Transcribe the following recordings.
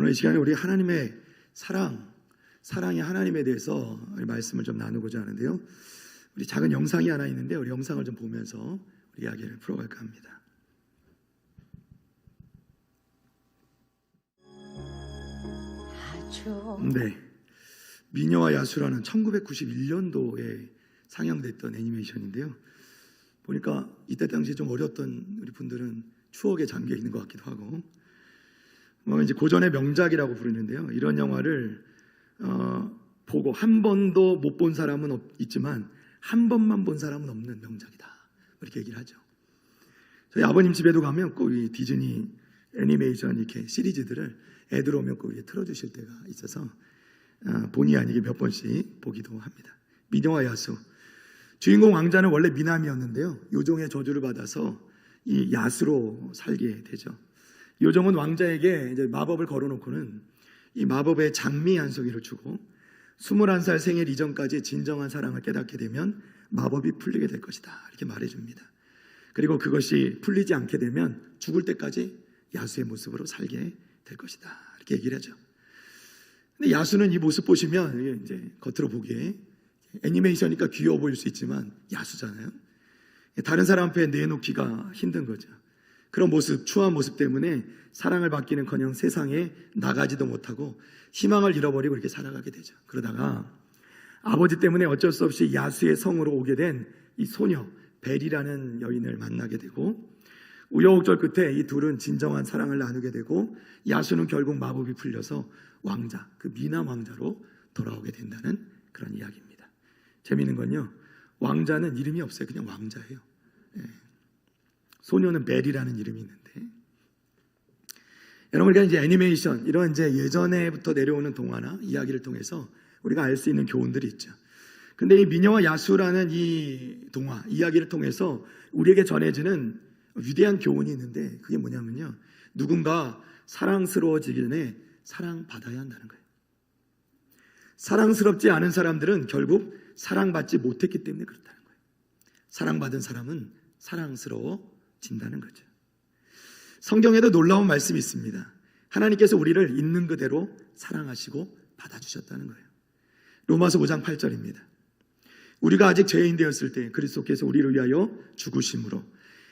오늘 이 시간에 우리 하나님의 사랑의 하나님에 대해서 말씀을 좀 나누고자 하는데요. 우리 작은 영상이 하나 있는데 우리 영상을 좀 보면서 우리 이야기를 풀어갈까 합니다. 네, 미녀와 야수라는 1991년도에 상영됐던 애니메이션인데요. 보니까 이때 당시에 좀 어렸던 우리 분들은 추억에 잠겨 있는 것 같기도 하고, 이제 고전의 명작이라고 부르는데요. 이런 영화를 보고 한 번도 못 본 사람은 있지만 한 번만 본 사람은 없는 명작이다, 이렇게 얘기를 하죠. 저희 아버님 집에도 가면 꼭 이 디즈니 애니메이션 이렇게 시리즈들을 애들 오면 꼭 이렇게 틀어주실 때가 있어서 본의 아니게 몇 번씩 보기도 합니다. 미녀와 야수, 주인공 왕자는 원래 미남이었는데요, 요정의 저주를 받아서 이 야수로 살게 되죠. 요정은 왕자에게 이제 마법을 걸어놓고는 이 마법의 장미 한 송이를 주고 21살 생일 이전까지 진정한 사랑을 깨닫게 되면 마법이 풀리게 될 것이다, 이렇게 말해줍니다. 그리고 그것이 풀리지 않게 되면 죽을 때까지 야수의 모습으로 살게 될 것이다, 이렇게 얘기를 하죠. 근데 야수는 이 모습 보시면 이제 겉으로 보기에 애니메이션이니까 귀여워 보일 수 있지만 야수잖아요. 다른 사람 앞에 내놓기가 힘든 거죠. 그런 모습, 추한 모습 때문에 사랑을 받기는커녕 세상에 나가지도 못하고 희망을 잃어버리고 이렇게 살아가게 되죠. 그러다가 아버지 때문에 어쩔 수 없이 야수의 성으로 오게 된 이 소녀 벨이라는 여인을 만나게 되고, 우여곡절 끝에 이 둘은 진정한 사랑을 나누게 되고, 야수는 결국 마법이 풀려서 왕자, 그 미남 왕자로 돌아오게 된다는 그런 이야기입니다. 재미있는 건요, 왕자는 이름이 없어요. 그냥 왕자예요. 소녀는 벨이라는 이름이 있는데, 여러분, 우리가 이제 애니메이션, 이런 이제 예전에부터 내려오는 동화나 이야기를 통해서 우리가 알 수 있는 교훈들이 있죠. 근데 이 미녀와 야수라는 이 동화, 이야기를 통해서 우리에게 전해지는 위대한 교훈이 있는데, 그게 뭐냐면요, 누군가 사랑스러워지기 전에 사랑받아야 한다는 거예요. 사랑스럽지 않은 사람들은 결국 사랑받지 못했기 때문에 그렇다는 거예요. 사랑받은 사람은 사랑스러워진다는 거죠. 성경에도 놀라운 말씀이 있습니다. 하나님께서 우리를 있는 그대로 사랑하시고 받아주셨다는 거예요. 로마서 5장 8절입니다. 우리가 아직 죄인 되었을 때 그리스도께서 우리를 위하여 죽으심으로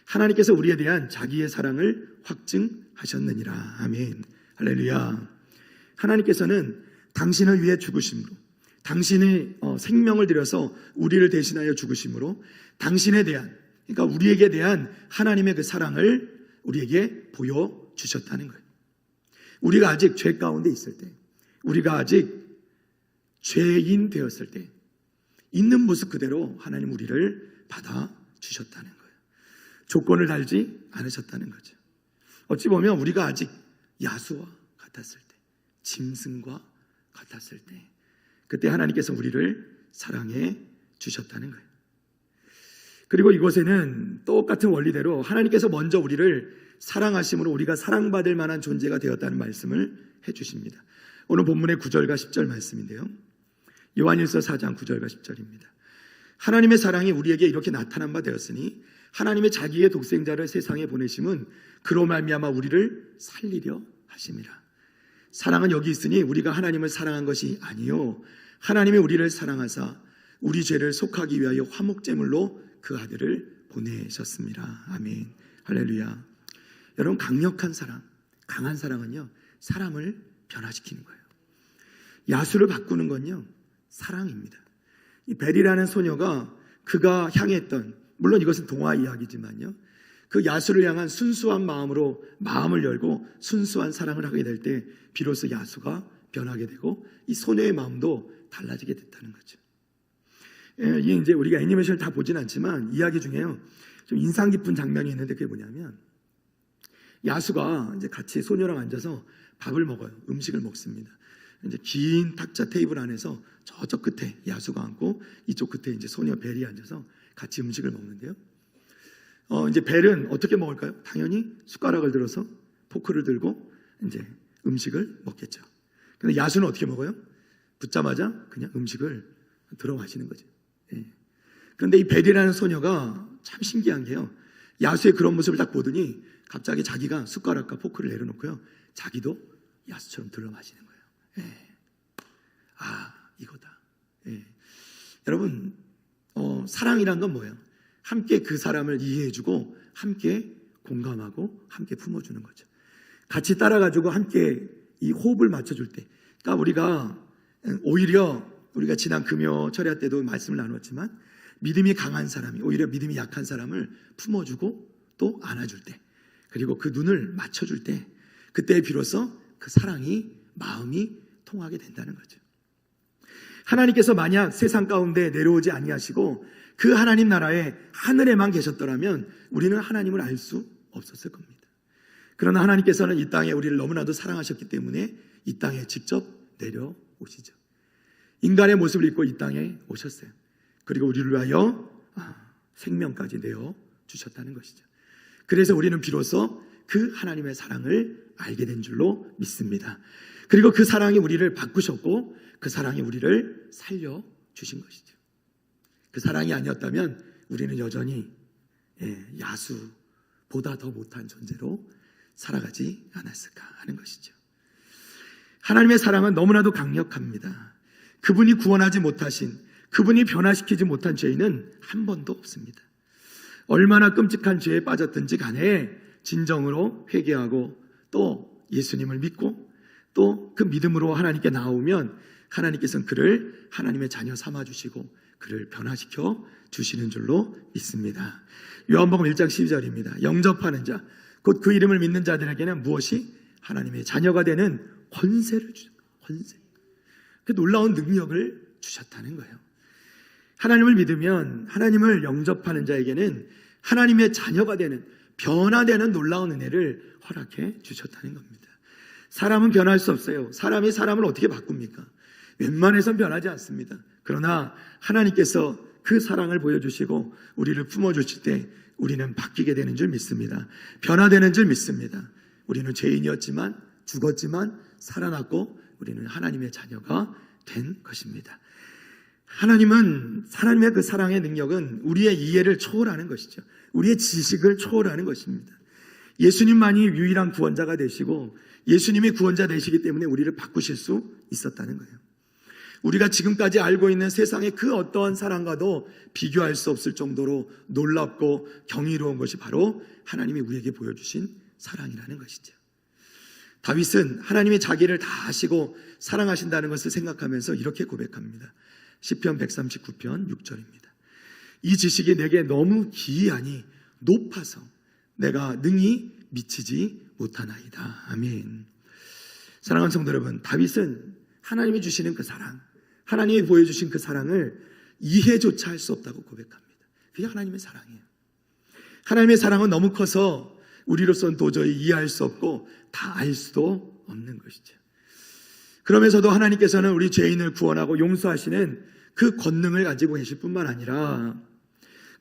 하나님께서 우리에 대한 자기의 사랑을 확증하셨느니라. 아멘. 할렐루야. 하나님께서는 당신을 위해 죽으심으로, 당신의 생명을 들여서 우리를 대신하여 죽으심으로 당신에 대한, 그러니까 우리에게 대한 하나님의 그 사랑을 우리에게 보여주셨다는 거예요. 우리가 아직 죄 가운데 있을 때, 우리가 아직 죄인 되었을 때 있는 모습 그대로 하나님 우리를 받아주셨다는 거예요. 조건을 달지 않으셨다는 거죠. 어찌 보면 우리가 아직 야수와 같았을 때, 짐승과 같았을 때, 그때 하나님께서 우리를 사랑해 주셨다는 거예요. 그리고 이곳에는 똑같은 원리대로 하나님께서 먼저 우리를 사랑하심으로 우리가 사랑받을 만한 존재가 되었다는 말씀을 해주십니다. 오늘 본문의 9절과 10절 말씀인데요, 요한일서 4장 9절과 10절입니다. 하나님의 사랑이 우리에게 이렇게 나타난 바 되었으니 하나님의 자기의 독생자를 세상에 보내심은 그로 말미암아 우리를 살리려 하심이라. 사랑은 여기 있으니 우리가 하나님을 사랑한 것이 아니요 하나님이 우리를 사랑하사 우리 죄를 속하기 위하여 화목제물로 그 아들을 보내셨습니다. 아멘. 할렐루야. 여러분, 강력한 사랑, 강한 사랑은요, 사람을 변화시키는 거예요. 야수를 바꾸는 건요, 사랑입니다. 이 벨이라는 소녀가 그가 향했던, 물론 이것은 동화 이야기지만요, 그 야수를 향한 순수한 마음으로 마음을 열고 순수한 사랑을 하게 될 때 비로소 야수가 변하게 되고 이 소녀의 마음도 달라지게 됐다는 거죠. 이게 이제 우리가 애니메이션을 다 보진 않지만 이야기 중에요, 좀 인상 깊은 장면이 있는데, 그게 뭐냐면 야수가 이제 같이 소녀랑 앉아서 밥을 먹어요. 음식을 먹습니다. 이제 긴 탁자 테이블 안에서 저쪽 끝에 야수가 앉고 이쪽 끝에 이제 소녀 벨이 앉아서 같이 음식을 먹는데요. 이제 벨은 어떻게 먹을까요? 당연히 숟가락을 들어서 포크를 들고 이제 음식을 먹겠죠. 근데 야수는 어떻게 먹어요? 붙자마자 그냥 음식을 들어 마시는 거죠. 그런데 이 벨이라는 소녀가 참 신기한 게요, 야수의 그런 모습을 딱 보더니 갑자기 자기가 숟가락과 포크를 내려놓고요, 자기도 야수처럼 들러마시는 거예요. 예. 아, 이거다. 예. 여러분, 사랑이란 건 뭐예요? 함께 그 사람을 이해해주고 함께 공감하고 함께 품어주는 거죠. 같이 따라가지고 함께 이 호흡을 맞춰줄 때, 그러니까 우리가 오히려 우리가 지난 금요 철야 때도 말씀을 나눴지만 믿음이 강한 사람이 오히려 믿음이 약한 사람을 품어주고 또 안아줄 때, 그리고 그 눈을 맞춰줄 때, 그때 비로소 그 사랑이 마음이 통하게 된다는 거죠. 하나님께서 만약 세상 가운데 내려오지 아니하시고 그 하나님 나라의 하늘에만 계셨더라면 우리는 하나님을 알 수 없었을 겁니다. 그러나 하나님께서는 이 땅에 우리를 너무나도 사랑하셨기 때문에 이 땅에 직접 내려오시죠. 인간의 모습을 입고 이 땅에 오셨어요. 그리고 우리를 위하여 생명까지 내어주셨다는 것이죠. 그래서 우리는 비로소 그 하나님의 사랑을 알게 된 줄로 믿습니다. 그리고 그 사랑이 우리를 바꾸셨고 그 사랑이 우리를 살려주신 것이죠. 그 사랑이 아니었다면 우리는 여전히 야수보다 더 못한 존재로 살아가지 않았을까 하는 것이죠. 하나님의 사랑은 너무나도 강력합니다. 그분이 구원하지 못하신, 그분이 변화시키지 못한 죄인은 한 번도 없습니다. 얼마나 끔찍한 죄에 빠졌든지 간에 진정으로 회개하고 또 예수님을 믿고 또 그 믿음으로 하나님께 나오면 하나님께서는 그를 하나님의 자녀 삼아주시고 그를 변화시켜 주시는 줄로 믿습니다. 요한복음 1장 12절입니다. 영접하는 자, 곧 그 이름을 믿는 자들에게는 무엇이? 하나님의 자녀가 되는 권세를 주셨다. 권세. 그 놀라운 능력을 주셨다는 거예요. 하나님을 믿으면 하나님을 영접하는 자에게는 하나님의 자녀가 되는, 변화되는 놀라운 은혜를 허락해 주셨다는 겁니다. 사람은 변할 수 없어요. 사람이 사람을 어떻게 바꿉니까? 웬만해선 변하지 않습니다. 그러나 하나님께서 그 사랑을 보여주시고 우리를 품어주실 때 우리는 바뀌게 되는 줄 믿습니다. 변화되는 줄 믿습니다. 우리는 죄인이었지만 죽었지만 살아났고 우리는 하나님의 자녀가 된 것입니다. 하나님의 그 사랑의 능력은 우리의 이해를 초월하는 것이죠. 우리의 지식을 초월하는 것입니다. 예수님만이 유일한 구원자가 되시고 예수님이 구원자 되시기 때문에 우리를 바꾸실 수 있었다는 거예요. 우리가 지금까지 알고 있는 세상의 그 어떠한 사랑과도 비교할 수 없을 정도로 놀랍고 경이로운 것이 바로 하나님이 우리에게 보여주신 사랑이라는 것이죠. 다윗은 하나님이 자기를 다 아시고 사랑하신다는 것을 생각하면서 이렇게 고백합니다. 시편 139편 6절입니다. 이 지식이 내게 너무 기이하니 높아서 내가 능히 미치지 못하나이다. 아멘. 사랑하는 성도 여러분, 다윗은 하나님이 주시는 그 사랑, 하나님이 보여주신 그 사랑을 이해조차 할 수 없다고 고백합니다. 그게 하나님의 사랑이에요. 하나님의 사랑은 너무 커서 우리로서는 도저히 이해할 수 없고 다 알 수도 없는 것이죠. 그러면서도 하나님께서는 우리 죄인을 구원하고 용서하시는 그 권능을 가지고 계실 뿐만 아니라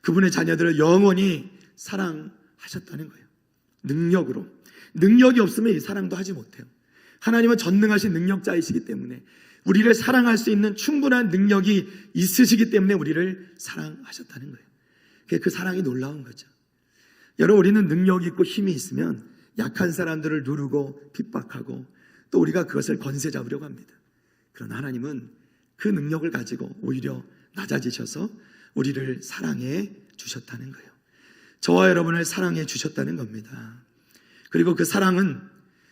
그분의 자녀들을 영원히 사랑하셨다는 거예요. 능력으로. 능력이 없으면 이 사랑도 하지 못해요. 하나님은 전능하신 능력자이시기 때문에 우리를 사랑할 수 있는 충분한 능력이 있으시기 때문에 우리를 사랑하셨다는 거예요. 그 사랑이 놀라운 거죠. 여러분, 우리는 능력이 있고 힘이 있으면 약한 사람들을 누르고 핍박하고 또 우리가 그것을 권세 잡으려고 합니다. 그러나 하나님은 그 능력을 가지고 오히려 낮아지셔서 우리를 사랑해 주셨다는 거예요. 저와 여러분을 사랑해 주셨다는 겁니다. 그리고 그 사랑은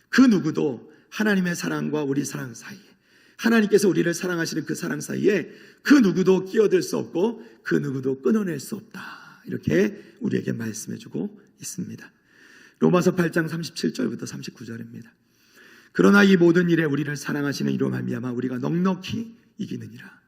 그 누구도 하나님의 사랑과 우리 사랑 사이에, 하나님께서 우리를 사랑하시는 그 사랑 사이에 그 누구도 끼어들 수 없고 그 누구도 끊어낼 수 없다. 이렇게 우리에게 말씀해주고 있습니다. 로마서 8장 37절부터 39절입니다. 그러나 이 모든 일에 우리를 사랑하시는 이로 말미암아 우리가 넉넉히 이기느니라.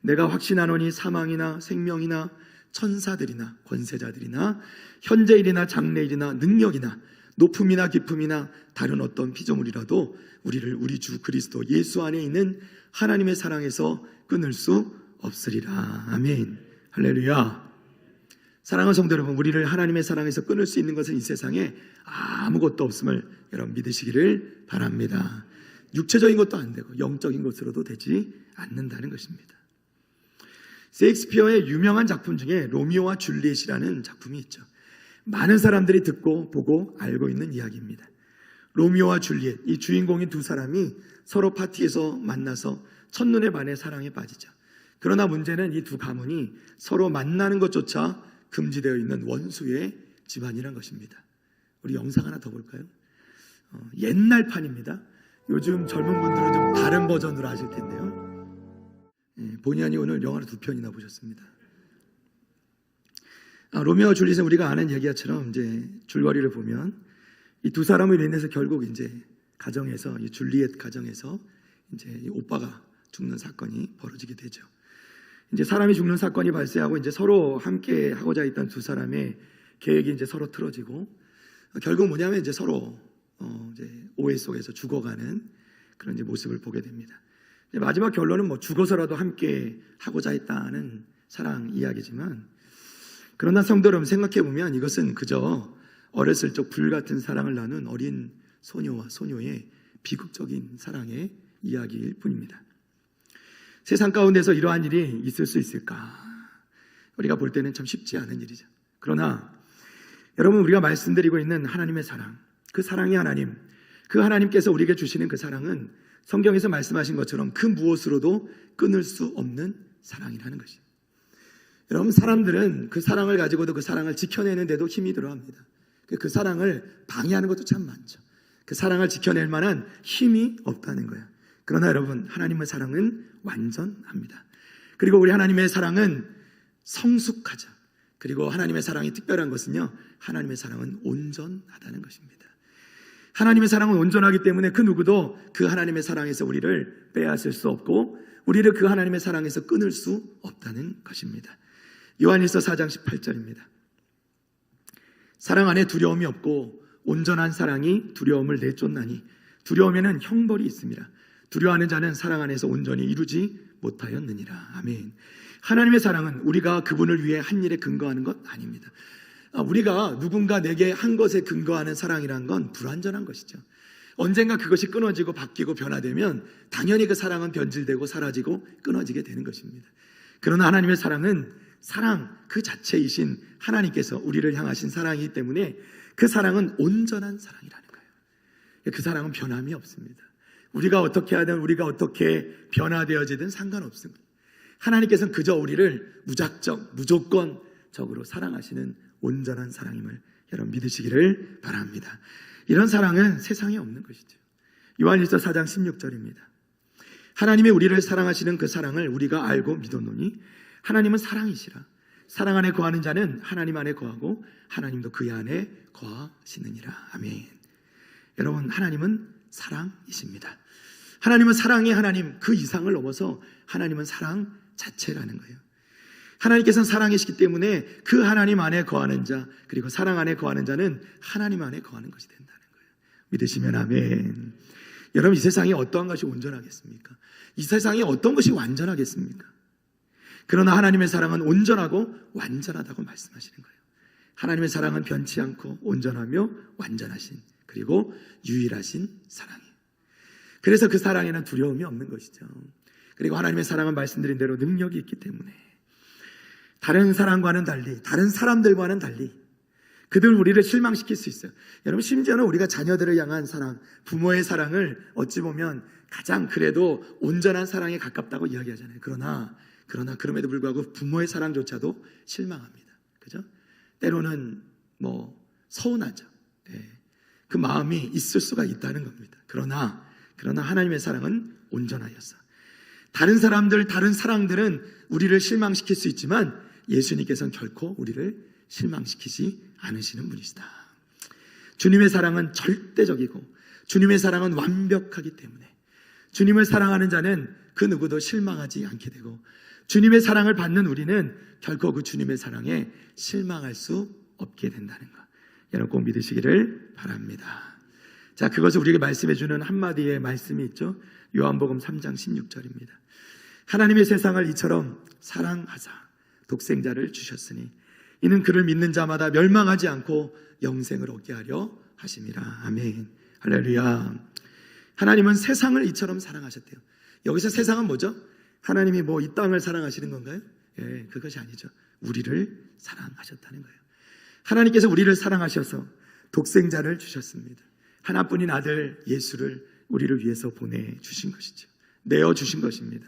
내가 확신하노니 사망이나 생명이나 천사들이나 권세자들이나 현재일이나 장래일이나 능력이나 높음이나 깊음이나 다른 어떤 피조물이라도 우리를 우리 주 그리스도 예수 안에 있는 하나님의 사랑에서 끊을 수 없으리라. 아멘. 할렐루야. 사랑하는 성도 여러분, 우리를 하나님의 사랑에서 끊을 수 있는 것은 이 세상에 아무것도 없음을 여러분 믿으시기를 바랍니다. 육체적인 것도 안 되고 영적인 것으로도 되지 않는다는 것입니다. 셰익스피어의 유명한 작품 중에 로미오와 줄리엣이라는 작품이 있죠. 많은 사람들이 듣고 보고 알고 있는 이야기입니다. 로미오와 줄리엣, 이 주인공인 두 사람이 서로 파티에서 만나서 첫눈에 반해 사랑에 빠지죠. 그러나 문제는 이 두 가문이 서로 만나는 것조차 금지되어 있는 원수의 집안이란 것입니다. 우리 영상 하나 더 볼까요? 옛날판입니다. 요즘 젊은 분들은 좀 다른 버전으로 아실 텐데요. 본의 아니 오늘 영화를 2편이나 보셨습니다. 로미오와 줄리엣은 우리가 아는 얘기처럼 이제 줄거리를 보면 이 두 사람을 인해서 결국 이제 가정에서, 이 줄리엣 가정에서 이제 이 오빠가 죽는 사건이 벌어지게 되죠. 이제 사람이 죽는 사건이 발생하고 이제 서로 함께 하고자 했던 두 사람의 계획이 이제 서로 틀어지고 결국 뭐냐면 이제 서로 이제 오해 속에서 죽어가는 그런 이제 모습을 보게 됩니다. 이제 마지막 결론은 뭐 죽어서라도 함께 하고자 했다는 사랑 이야기지만, 그러나 성도 여러분 생각해 보면 이것은 그저 어렸을 적 불같은 사랑을 나눈 어린 소녀와 소녀의 비극적인 사랑의 이야기일 뿐입니다. 세상 가운데서 이러한 일이 있을 수 있을까? 우리가 볼 때는 참 쉽지 않은 일이죠. 그러나 여러분, 우리가 말씀드리고 있는 하나님의 사랑, 그 사랑의 하나님, 그 하나님께서 우리에게 주시는 그 사랑은 성경에서 말씀하신 것처럼 그 무엇으로도 끊을 수 없는 사랑이라는 것입니다. 여러분, 사람들은 그 사랑을 가지고도 그 사랑을 지켜내는데도 힘이 들어합니다. 그 사랑을 방해하는 것도 참 많죠. 그 사랑을 지켜낼 만한 힘이 없다는 거예요. 그러나 여러분, 하나님의 사랑은 완전합니다. 그리고 우리 하나님의 사랑은 성숙하죠. 그리고 하나님의 사랑이 특별한 것은요, 하나님의 사랑은 온전하다는 것입니다. 하나님의 사랑은 온전하기 때문에 그 누구도 그 하나님의 사랑에서 우리를 빼앗을 수 없고 우리를 그 하나님의 사랑에서 끊을 수 없다는 것입니다. 요한일서 4장 18절입니다. 사랑 안에 두려움이 없고 온전한 사랑이 두려움을 내쫓나니 두려움에는 형벌이 있습니다. 두려워하는 자는 사랑 안에서 온전히 이루지 못하였느니라. 아멘. 하나님의 사랑은 우리가 그분을 위해 한 일에 근거하는 것 아닙니다. 우리가 누군가 내게 한 것에 근거하는 사랑이란 건 불완전한 것이죠. 언젠가 그것이 끊어지고 바뀌고 변화되면 당연히 그 사랑은 변질되고 사라지고 끊어지게 되는 것입니다. 그러나 하나님의 사랑은 사랑 그 자체이신 하나님께서 우리를 향하신 사랑이기 때문에 그 사랑은 온전한 사랑이라는 거예요. 그 사랑은 변함이 없습니다. 우리가 어떻게 하든 우리가 어떻게 변화되어지든 상관없습니다. 하나님께서는 그저 우리를 무조건적으로 사랑하시는 온전한 사랑임을 여러분 믿으시기를 바랍니다. 이런 사랑은 세상에 없는 것이죠. 요한일서 4장 16절입니다. 하나님이 우리를 사랑하시는 그 사랑을 우리가 알고 믿었노니 하나님은 사랑이시라. 사랑 안에 거하는 자는 하나님 안에 거하고 하나님도 그의 안에 거하시느니라. 아멘. 여러분, 하나님은 사랑이십니다. 하나님은 사랑의 하나님, 그 이상을 넘어서 하나님은 사랑 자체라는 거예요. 하나님께서는 사랑이시기 때문에 그 하나님 안에 거하는 자, 그리고 사랑 안에 거하는 자는 하나님 안에 거하는 것이 된다는 거예요. 믿으시면 아멘. 여러분, 이 세상에 어떠한 것이 온전하겠습니까? 이 세상에 어떤 것이 완전하겠습니까? 그러나 하나님의 사랑은 온전하고 완전하다고 말씀하시는 거예요. 하나님의 사랑은 변치 않고 온전하며 완전하신, 그리고 유일하신 사랑이에요. 그래서 그 사랑에는 두려움이 없는 것이죠. 그리고 하나님의 사랑은 말씀드린 대로 능력이 있기 때문에 다른 사랑과는 달리, 다른 사람들과는 달리 그들 우리를 실망시킬 수 있어요. 여러분, 심지어는 우리가 자녀들을 향한 사랑, 부모의 사랑을 어찌 보면 가장 그래도 온전한 사랑에 가깝다고 이야기하잖아요. 그러나 그럼에도 불구하고 부모의 사랑조차도 실망합니다. 그죠? 때로는 서운하죠. 그 마음이 있을 수가 있다는 겁니다. 그러나 하나님의 사랑은 온전하였어. 다른 사람들, 다른 사랑들은 우리를 실망시킬 수 있지만 예수님께서는 결코 우리를 실망시키지 않으시는 분이시다. 주님의 사랑은 절대적이고 주님의 사랑은 완벽하기 때문에 주님을 사랑하는 자는 그 누구도 실망하지 않게 되고 주님의 사랑을 받는 우리는 결코 그 주님의 사랑에 실망할 수 없게 된다는 것, 여러분 꼭 믿으시기를 바랍니다. 자, 그것을 우리에게 말씀해 주는 한마디의 말씀이 있죠. 요한복음 3장 16절입니다. 하나님의 세상을 이처럼 사랑하사 독생자를 주셨으니 이는 그를 믿는 자마다 멸망하지 않고 영생을 얻게 하려 하심이라. 아멘. 할렐루야. 하나님은 세상을 이처럼 사랑하셨대요. 여기서 세상은 뭐죠? 하나님이 이 땅을 사랑하시는 건가요? 그것이 아니죠. 우리를 사랑하셨다는 거예요. 하나님께서 우리를 사랑하셔서 독생자를 주셨습니다. 하나뿐인 아들 예수를 우리를 위해서 보내주신 것이죠. 내어주신 것입니다.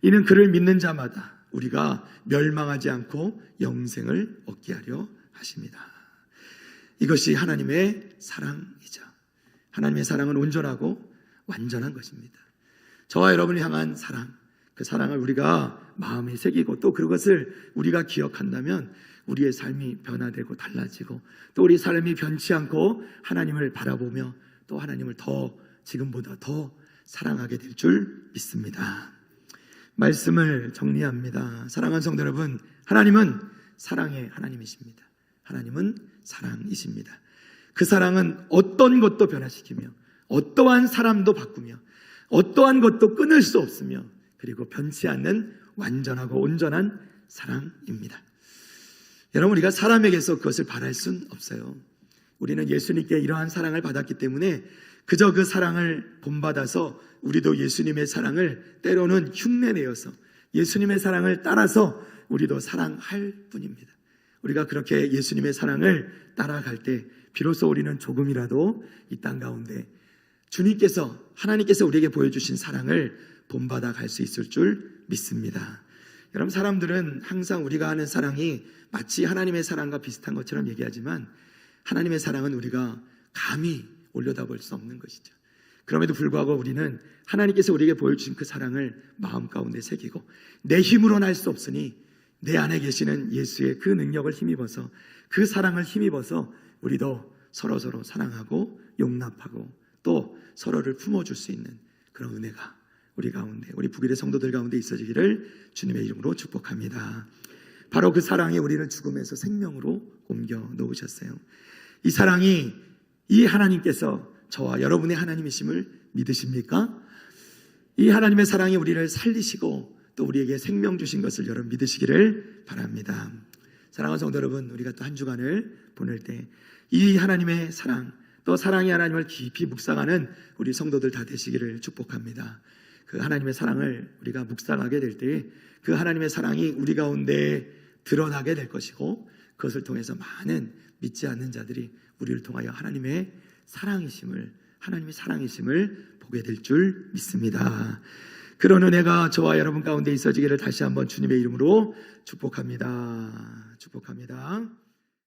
이는 그를 믿는 자마다 우리가 멸망하지 않고 영생을 얻게 하려 하십니다. 이것이 하나님의 사랑이죠. 하나님의 사랑은 온전하고 완전한 것입니다. 저와 여러분을 향한 사랑, 그 사랑을 우리가 마음에 새기고 또 그것을 우리가 기억한다면 우리의 삶이 변화되고 달라지고 또 우리 삶이 변치 않고 하나님을 바라보며 또 하나님을 더 지금보다 더 사랑하게 될 줄 믿습니다. 말씀을 정리합니다. 사랑하는 성도 여러분, 하나님은 사랑의 하나님이십니다. 하나님은 사랑이십니다. 그 사랑은 어떤 것도 변화시키며 어떠한 사람도 바꾸며 어떠한 것도 끊을 수 없으며 그리고 변치 않는 완전하고 온전한 사랑입니다. 여러분, 우리가 사람에게서 그것을 바랄 수는 없어요. 우리는 예수님께 이러한 사랑을 받았기 때문에 그저 그 사랑을 본받아서 우리도 예수님의 사랑을 때로는 흉내내어서 예수님의 사랑을 따라서 우리도 사랑할 뿐입니다. 우리가 그렇게 예수님의 사랑을 따라갈 때 비로소 우리는 조금이라도 이 땅 가운데 주님께서 하나님께서 우리에게 보여주신 사랑을 본받아 갈 수 있을 줄 믿습니다. 여러분, 사람들은 항상 우리가 하는 사랑이 마치 하나님의 사랑과 비슷한 것처럼 얘기하지만 하나님의 사랑은 우리가 감히 올려다볼 수 없는 것이죠. 그럼에도 불구하고 우리는 하나님께서 우리에게 보여주신 그 사랑을 마음 가운데 새기고 내 힘으로는 할 수 없으니 내 안에 계시는 예수의 그 능력을 힘입어서 그 사랑을 힘입어서 우리도 서로서로 사랑하고 용납하고 또 서로를 품어줄 수 있는 그런 은혜가 우리 가운데, 우리 북일의 성도들 가운데 있어지기를 주님의 이름으로 축복합니다. 바로 그 사랑이 우리를 죽음에서 생명으로 옮겨 놓으셨어요. 이 사랑이 이 하나님께서 저와 여러분의 하나님이심을 믿으십니까? 이 하나님의 사랑이 우리를 살리시고 또 우리에게 생명 주신 것을 여러분 믿으시기를 바랍니다. 사랑하는 성도 여러분, 우리가 또 한 주간을 보낼 때 이 하나님의 사랑, 또 사랑의 하나님을 깊이 묵상하는 우리 성도들 다 되시기를 축복합니다. 그 하나님의 사랑을 우리가 묵상하게 될 때 그 하나님의 사랑이 우리 가운데 드러나게 될 것이고 그것을 통해서 많은 믿지 않는 자들이 우리를 통하여 하나님의 사랑이심을 보게 될 줄 믿습니다. 그런 은혜가 저와 여러분 가운데 있어지기를 다시 한번 주님의 이름으로 축복합니다.